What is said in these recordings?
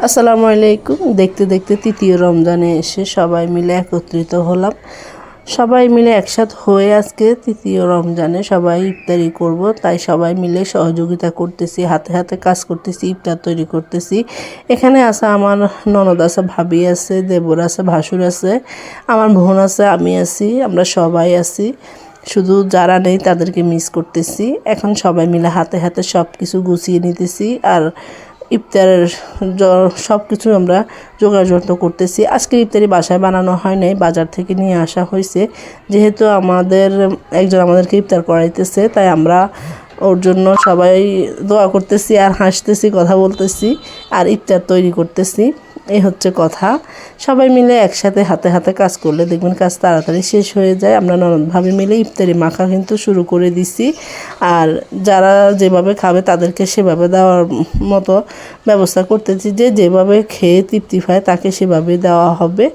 আসসালামু আলাইকুম। দেখতে দেখতে তৃতীয় রমজানে এসে সবাই মিলে একত্রিত হলাম। সবাই মিলে একসাথে হয়ে আজকে তৃতীয় রমজানে সবাই ইফতারি করব, তাই সবাই মিলে সহযোগিতা করতেছি, হাতে হাতে কাজ করতেছি, ইফতার তৈরি করতেছি। এখানে আছে আমার ননদ আছে, ভাবি আছে, দেবর আছে, ভাসুর আছে, আমার বোন আছে, আমি আছি, আমরা সবাই আছি। শুধু যারা নেই তাদেরকে মিস করতেছি। এখন সবাই মিলে হাতে হাতে সব কিছু গুছিয়ে নিতেছি আর ইফতারের সব কিছু আমরা যোগাযন্ত্র করতেছি। আজকে ইফতারি বাসায় বানানো হয় নাই, বাজার থেকে নিয়ে আসা হয়েছে। যেহেতু একজন আমাদেরকে ইফতার করাইতেছে, তাই আমরা ওর জন্য সবাই দোয়া করতেছি আর হাসতেছি, কথা বলতেছি আর ইফতার তৈরি করতেছি। এই হচ্ছে কথা। সবাই মিলে একসাথে হাতে হাতে কাজ করলে দেখবেন কাজ তাড়াতাড়ি শেষ হয়ে যায়। আমরা ননদভাবে মিলে ইফতারি মাখা কিন্তু শুরু করে দিছি। আর যারা যেভাবে খাবে তাদেরকে সেভাবে দেওয়ার মতো ব্যবস্থা করতেছি, যে যেভাবে খেয়ে তৃপ্তি পায় তাকে সেভাবে দেওয়া হবে।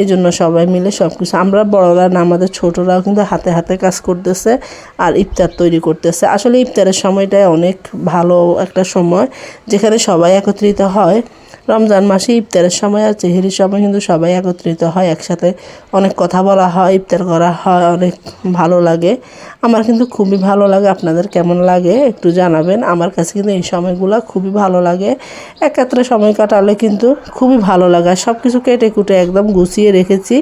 এজন্য সবাই মিলে সব কিছু, আমরা বড়রা না, আমাদের ছোটরাও কিন্তু হাতে হাতে কাজ করতেছে আর ইফতার তৈরি করতেছে। আসলে ইফতারের সময়টাই অনেক ভালো একটা সময়, যেখানে সবাই একত্রিত হয়। রমজান মাসে ইফতারের সময় আর সেহরির সময় কিন্তু সবাই একত্রিত হয়, একসাথে অনেক কথা বলা হয়, ইফতার করা হয়, অনেক ভালো লাগে। আমার কিন্তু খুবই ভালো লাগে। আপনাদের কেমন লাগে একটু জানাবেন। আমার কাছে কিন্তু এই সময়গুলো খুবই ভালো লাগে। একত্রে সময় কাটালে কিন্তু খুবই ভালো লাগে। সব কিছু কেটে কুটে একদম গুছিয়ে রেখেছি।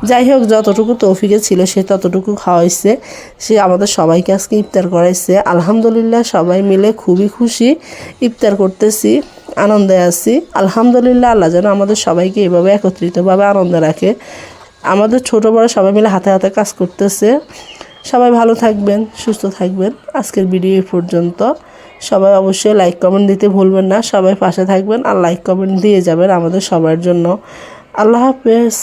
যাই হোক, যতটুকু তৌফিকে ছিল সে ততটুকু খাওয়াইছে, সে আমাদের সবাইকে আজকে ইফতার করাইছে। আলহামদুলিল্লাহ, সবাই মিলে খুবই খুশি, ইফতার করতেছি, আনন্দে আছি। আলহামদুলিল্লাহ, আল্লাহ যেন আমাদের সবাইকে এভাবে একত্রিতভাবে আনন্দে রাখে। আমাদের ছোট বড় সবাই মিলে হাতে হাতে কাজ করতেছে। সবাই ভালো থাকবেন, সুস্থ থাকবেন। আজকের ভিডিও এই পর্যন্ত। সবাই অবশ্যই লাইক কমেন্ট দিতে ভুলবেন না। সবাই পাশে থাকবেন আর লাইক কমেন্ট দিয়ে যাবেন আমাদের সবার জন্য। আল্লাহ হাফেজ।